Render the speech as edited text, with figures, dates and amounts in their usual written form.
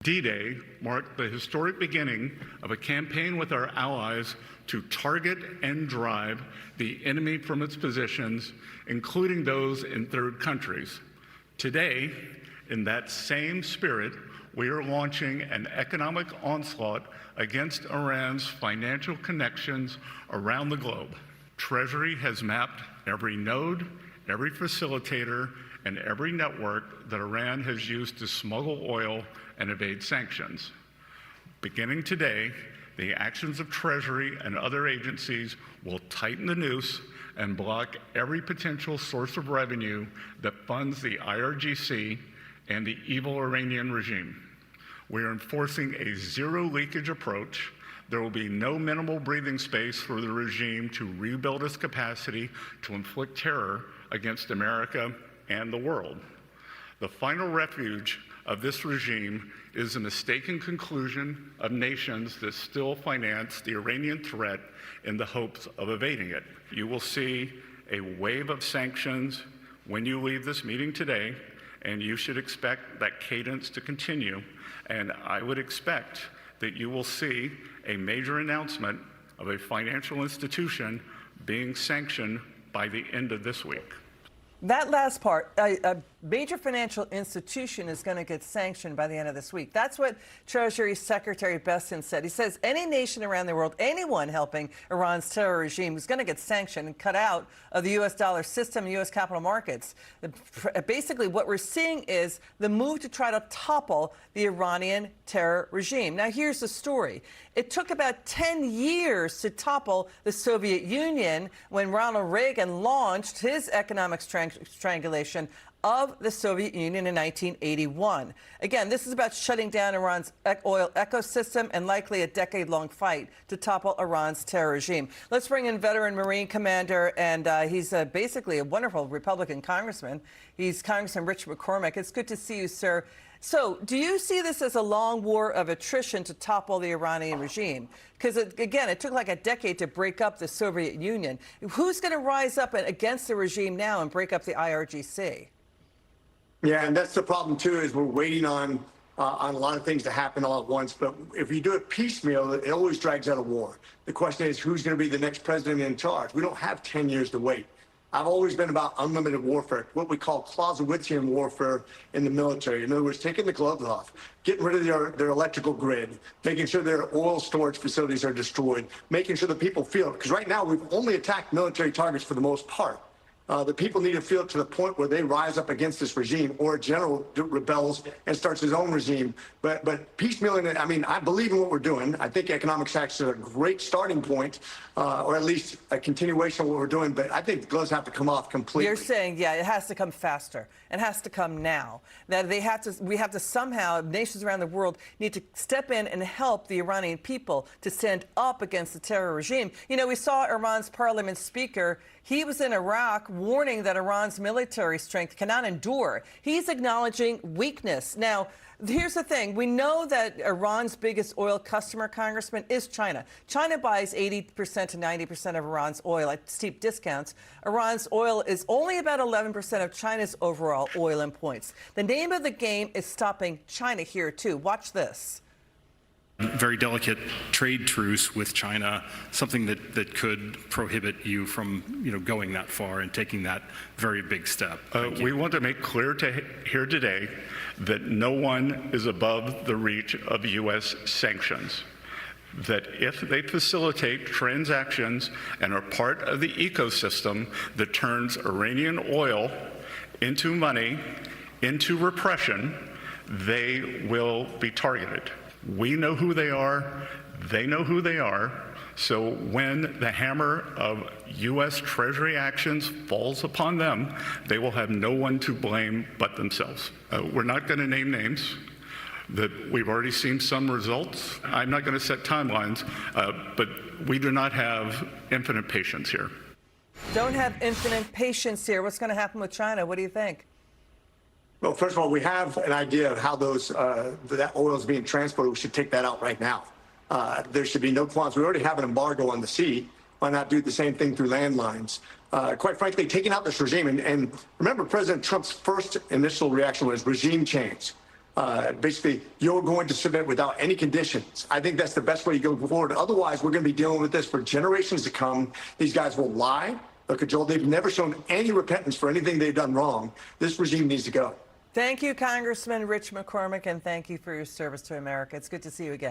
D-Day marked the historic beginning of a campaign with our allies to target and drive the enemy from its positions, including those in third countries. Today, in that same spirit, we are launching an economic onslaught against Iran's financial connections around the globe. Treasury has mapped every node, every facilitator, and every network that Iran has used to smuggle oil and evade sanctions. Beginning today, the actions of Treasury and other agencies will tighten the noose and block every potential source of revenue that funds the IRGC and the evil Iranian regime. We are enforcing a zero leakage approach. There will be no minimal breathing space for the regime to rebuild its capacity to inflict terror against America and the world. The final refuge of this regime is the mistaken conclusion of nations that still finance the Iranian threat in the hopes of evading it. You will see a wave of sanctions when you leave this meeting today, and you should expect that cadence to continue. And I would expect that you will see a major announcement of a financial institution being sanctioned by the end of this week. That last part, a major financial institution is going to get sanctioned by the end of this week. That's what Treasury Secretary Bessent said. He says any nation around the world, anyone helping Iran's terror regime is going to get sanctioned and cut out of the U.S. dollar system, U.S. capital markets. Basically, what we're seeing is the move to try to topple the Iranian terror regime. Now, here's the story. It took about 10 years to topple the Soviet Union when Ronald Reagan launched his economic strangulation of the Soviet Union in 1981. Again, this is about shutting down Iran's oil ecosystem and likely a decade-long fight to topple Iran's terror regime. Let's bring in veteran Marine commander, and he's basically a wonderful Republican congressman. He's Congressman Rich McCormick. It's good to see you, sir. So do you see this as a long war of attrition to topple the Iranian regime? Because, again, it took like a decade to break up the Soviet Union. Who's going to rise up against the regime now and break up the IRGC? Yeah, and that's the problem, too, is we're waiting on a lot of things to happen all at once. But if you do it piecemeal, it always drags out a war. The question is, who's going to be the next president in charge? We don't have 10 years to wait. I've always been about unlimited warfare, what we call Clausewitzian warfare in the military. In other words, taking the gloves off, getting rid of their electrical grid, making sure their oil storage facilities are destroyed, making sure the people feel it. Because right now, we've only attacked military targets for the most part. The people need to feel it to the point where they rise up against this regime, or a general rebels and starts his own regime. But piecemealing it, I mean, I believe in what we're doing. I think economic sanctions are a great starting point, or at least a continuation of what we're doing. But I think the gloves have to come off completely. You're saying, yeah, it has to come faster. It has to come now. That we have to somehow, nations around the world need to step in and help the Iranian people to stand up against the terror regime. You know, we saw Iran's parliament speaker. He was in Iraq warning that Iran's military strength cannot endure. He's acknowledging weakness. Now, here's the thing. We know that Iran's biggest oil customer, Congressman, is China. China buys 80% to 90% of Iran's oil at steep discounts. Iran's oil is only about 11% of China's overall oil imports. The name of the game is stopping China here, too. Watch this. Very delicate trade truce with China, something that could prohibit you from, going that far and taking that very big step. We want to make clear here today that no one is above the reach of U.S. sanctions. That if they facilitate transactions and are part of the ecosystem that turns Iranian oil into money, into repression, they will be targeted. We know who they are. They know who they are. So when the hammer of U.S. Treasury actions falls upon them, they will have no one to blame but themselves. We're not going to name names. That we've already seen some results. I'm not going to set timelines, but we do not have infinite patience here. Don't have infinite patience here. What's going to happen with China? What do you think? Well, first of all, we have an idea of how that oil is being transported. We should take that out right now. There should be no qualms. We already have an embargo on the sea. Why not do the same thing through landlines? Quite frankly, taking out this regime, and remember, President Trump's first initial reaction was regime change. basically, you're going to submit without any conditions. I think that's the best way to go forward. Otherwise, we're going to be dealing with this for generations to come. These guys will lie. They'll cajole. They've never shown any repentance for anything they've done wrong. This regime needs to go. Thank you, Congressman Rich McCormick, and thank you for your service to America. It's good to see you again.